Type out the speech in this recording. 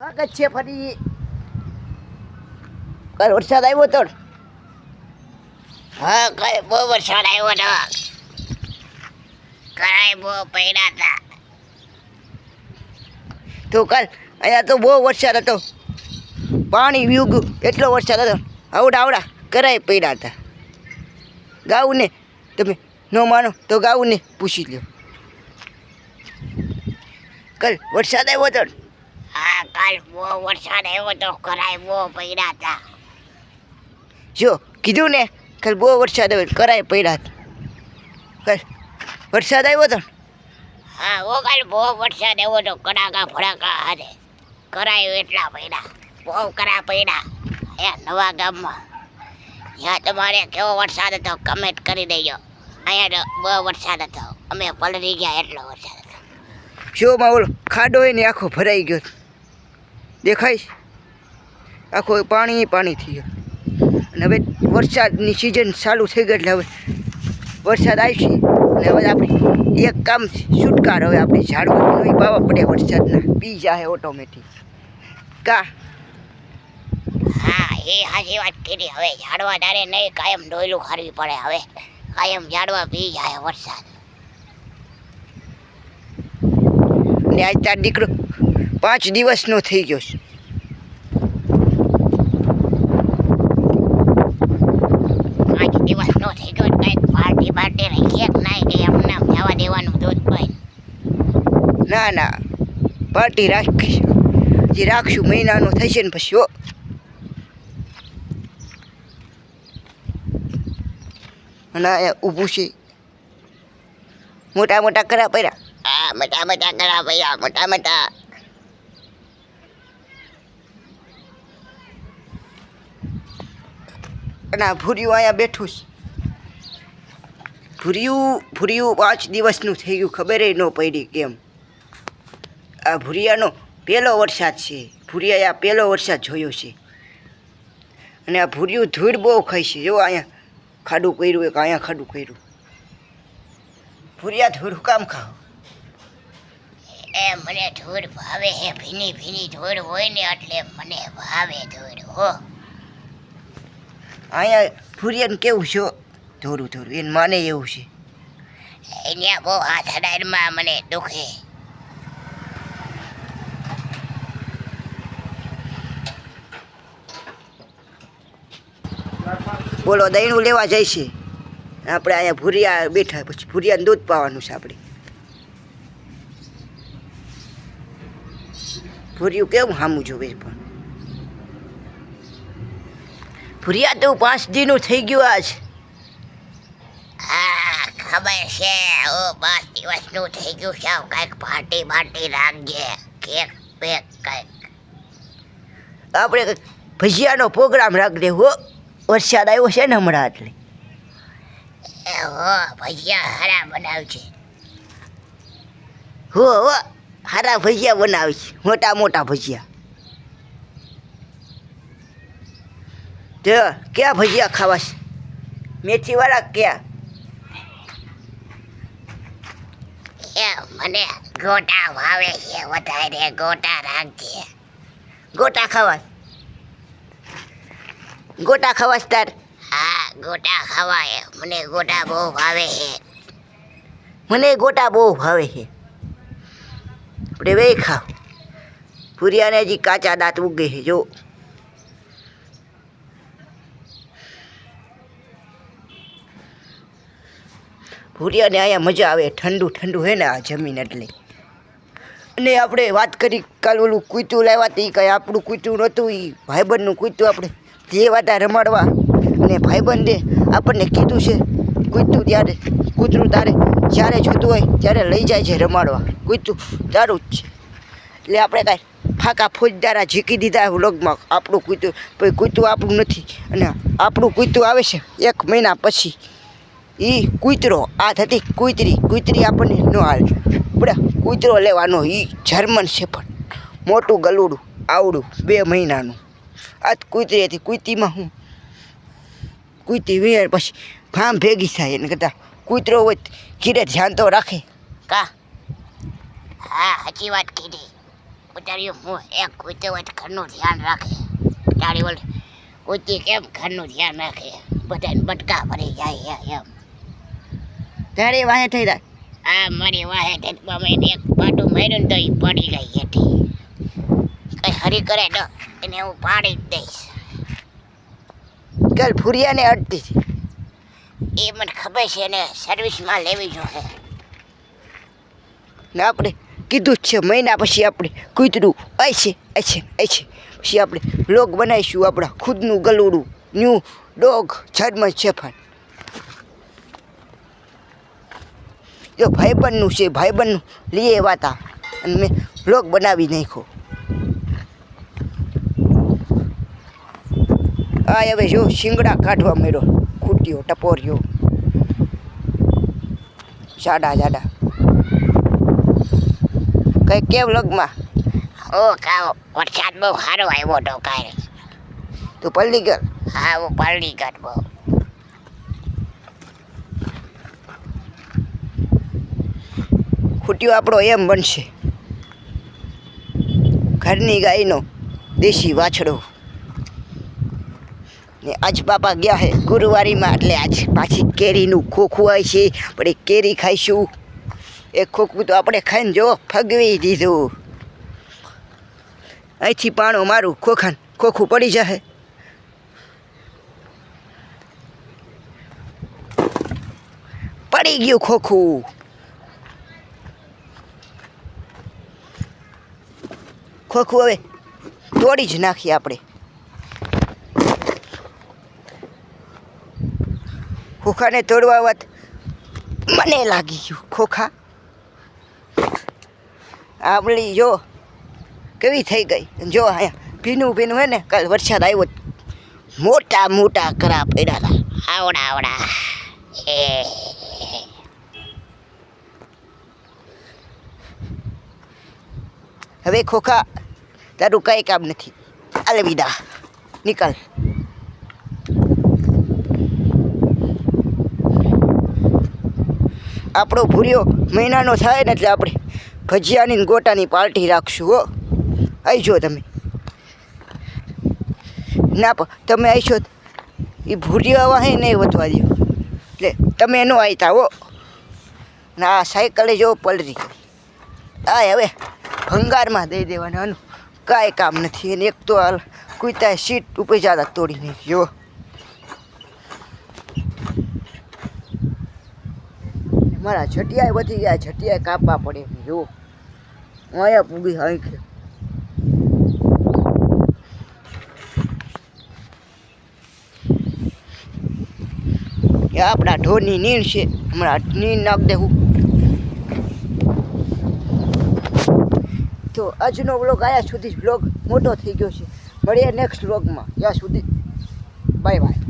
સ્વાગત છે ફરી. કાલ વરસાદ આવ્યો તો? હા, કાલે બહુ વરસાદ આવ્યો હતો. કરાય બહુ પડ્યા હતા. તો કાલ અહીંયા તો બહુ વરસાદ હતો, પાણી વ્યુ ગયું, એટલો વરસાદ હતો. આવડા કરાય પડ્યા હતા. ગાઉને તમે ન માનો તો ગાઉને પૂછી લ્યો. કાલ વરસાદ આવ્યો તો? હા, કાલ બહુ વરસાદ આવ્યો તો. કરાય બહુ પડ્યા હતા. જો કીધું ને, કાલ બહુ વરસાદ આવ્યો, કરાય પડ્યા હતા. કાલ વરસાદ આવ્યો તો? હા, ઓ કાલ બહુ વરસાદ આવ્યો તો. કડાકા ભડાકા હાથે કરાય એટલા પડ્યા. બહુ કરા પડ્યા અહીંયા નવા ગામમાં. ત્યાં તમારે કેવો વરસાદ હતો કમેન્ટ કરી દેજો. અહીંયા તો બહુ વરસાદ હતો, અમે પલળી ગયા એટલો વરસાદ હતો. શોમાં ઓલો ખાડો હોય ને આખો ભરાઈ ગયો, દેખાય આખો પાણી થઈ ગયો. અને હવે વરસાદની સિઝન ચાલુ થઈ ગઈ એટલે હવે વરસાદ આવશે. અને હવે આપણે એક કામ છુટકાર, હવે આપણે ઝાડવા નહીં પાવા પડે વરસાદના, પી જાય ઓટોમેટિક. કા હા, એ સાચી વાત કીધી. હવે ઝાડવા તારે નહીં, કાયમ ડોયલું ખારવી પડે. હવે કાયમ ઝાડવા પી જાય વરસાદ. અને આજ તાર દીકરો 5 દિવસનો થઈ ગયો છે. દિવસનો થઈ ગયો, કંઈક પાર્ટી રાખીએ કે નહીં, કે એમને જવા દેવાનું દૂધ ભાઈ? ના પાર્ટી રાખીશ, જે રાખશું મહિનાનો થશે ને પછી. અને અહીંયા ઊભું છે, મોટા કરા પડ્યા. હા, મોટા કરા ભૈયા, મોટા. અને આ ભૂર્યું અહીંયા બેઠું છે. ભૂર્યું 5 દિવસનું થઈ ગયું, ખબર ન પડી કેમ. આ ભૂરિયાનો પહેલો વરસાદ છે. ભૂરિયાએ આ પહેલો વરસાદ જોયો છે. અને આ ભૂર્યું ધૂળ બહુ ખાય છે. જો અહીંયા ખાડું કર્યું, એક અહીંયા ખાડું કર્યું. ભૂરિયા ધૂળ કામ ખાવ? એ મને ધૂળ ભાવે છે, ભીની ધૂળ હોય ને એટલે મને ભાવે ધૂળ. હો, અહીંયા ભૂરિયાને કેવું છે, થોડું એને માને એવું છે. અહીંયા બહુ હાથ અડાડમાં મને દુખે. બોલો, દહીંનું લેવા જાય છે. આપણે અહીંયા ભૂરિયા બેઠા, પછી ભૂરિયાને દૂધ પાવાનું છે. આપણે ભૂરિયું કેવું સામું જોવે પણ. ભૂરિયા તો 5 દીનું થઈ ગયું આજ. હા, ખબર છે. ઓ 5 દિવસનું થઈ ગયું છે. કંઈક પાર્ટી રાખજે, કેક પેક કંઈક. આપણે ભજીયાનો પ્રોગ્રામ રાખી દે. હો, વરસાદ આવ્યો છે ને હમણાં, એટલે હો ભજીયા હારા બનાવશે. હો હારા ભજીયા બનાવે છે, મોટા ભજીયા. તો ક્યાં ભજીયા ખાવા છે? મેથીવાળા ક્યાં? એ મને ગોટા ભાવે છે વધારે, ગોટા રાખજે. ગોટા ખાવા છે તાર? હા, ગોટા ખવાય. મને ગોટા બહુ ભાવે છે. મને ગોટા બહુ ભાવે છે. આપણે બે ખાવ. ભૂરિયાને હજી કાચા દાંત ઉગે છે. જો ભૂરિયાને અહીંયા મજા આવે, ઠંડુ હે ને આ જમીન એટલે. અને આપણે વાત કરી કાલ ઓલું કૂતરું લાવ્યા હતા, એ કાંઈ આપણું કૂતરું નહોતું, એ ભાઈબંધનું કૂતરું. આપણે જે વાતા રમાડવા, અને ભાઈબંધે આપણને કીધું છે કૂતરું તારે જ્યારે જોતું હોય ત્યારે લઈ જાય છે રમાડવા. કૂતરું તારું જ છે. એટલે આપણે કાંઈ ફાકા ફોજદારા ઝીકી દીધા વ્લોગમાં. આપણું કૂતરું આપણું નથી. અને આપણું કૂતરું આવે છે 1 મહિના પછી. એ કૂતરો આ થતી કૂતરી આપણને ન હાલે. આપણે કૂતરો લેવાનો, એ જર્મન શેફર્ડ, મોટું ગલુડું આવડું 2 મહિનાનું. આ કૂતરી હતી. કૂતરીમાં હું કૂતરી વીર પછી ગામ ભેગી થાય. એને કરતાં કૂતરો હોય ઘીરે ધ્યાન તો રાખે. કા હા, સાચી વાત કીધી. ઉતાર્યું હું એક કૂતરો હોય તો ઘરનું ધ્યાન રાખે તારી ઓલે કૂતી કેમ ઘરનું ધ્યાન રાખે બધાને બટકા ભરી જાય એમ તારે વાહે થઈ જાય આ મારી વાહે તેમાં મેં એક પાટું માર્યું ને તો એ પડી ગઈ હેઠી કઈ હરી કરે તો એને હું પાડી જ દઈશ કાલ ફુરિયાને અડતી હતી એ મને ખબર છે એને સર્વિસમાં લેવી જોઈએ ને આપણે કીધું જ છે મહિના પછી આપણે કૂતરું આય છે પછી આપણે વ્લોગ બનાવીશું આપણા ખુદનું ગલુડું ન્યૂ ડોગ જર્મન શેફર્ડ જો ભાઈબંધનું છે ભાઈબંધનું લઈએ વાતા અને મેં વ્લોગ બનાવી નાખ્યો આ હવે જો શિંગડા કાઢવા માંડ્યો ખૂટ્યો ટપોર્યો જાડા કઈ કેવ લગમાં ઓ ખાઓ વરસાદ બહુ સારો આવ્યો તો કાંઈ તું પલ્લી ગયો હા હું પલળી ગયો બહુ ખૂટ્યો આપણો એમ બનશે ઘરની ગાયનો દેશી વાછડો ને આજ બાપા ગયા હે ગુરુવારીમાં એટલે આજ પાછી કેરીનું ખોખું આવે છે પણ એ કેરી ખાઈશું એક ખોખું તો આપણે ખાઈને જો ફગવી દીધું અહીંથી પાણો મારું ખોખું પડી જશે પડી ગયું ખોખું હવે તોડી જ નાખીએ આપણે ખોખાને તોડવા વાત મને લાગી ગયું ખોખા આંબળી જો કેવી થઈ ગઈ જો અહીંયા ભીનું હે ને કાલ વરસાદ આવ્યો મોટા કરા પડ્યા હતા આવડા હવે ખોખા તારું કંઈ કામ નથી અલવિદા નીકળ આપણો ભૂર્યો મહિનાનો થાય ને એટલે આપણે ભજીયાની ને ગોટાની પાર્ટી રાખશું હો આવજો તમે ના તમે આવશો એ ભૂર્યો આવા હે નહીં વધવા દો એટલે તમે ન આવતા હો ના સાયકલે જો પલરી ગઈ આ હવે ભંગારમાં દઈ દેવાનું આનું કાંઈ કામ નથી અને એક તો હાલ કુતાએ સીટ ઉપર જતા તોડી નાખ્યો મારા છટિયા વધી ગયા છટિયા કાપવા પડે જો અહીંયા પૂગી આવી આપણા ઢોરની નીણ છે હમણાં નીણ નાખ દેવું તો આજનો વ્લોગ આયા સુધી જ વ્લોગ મોટો થઈ ગયો છે મળીએ નેક્સ્ટ વ્લોગમાં ત્યાં સુધી બાય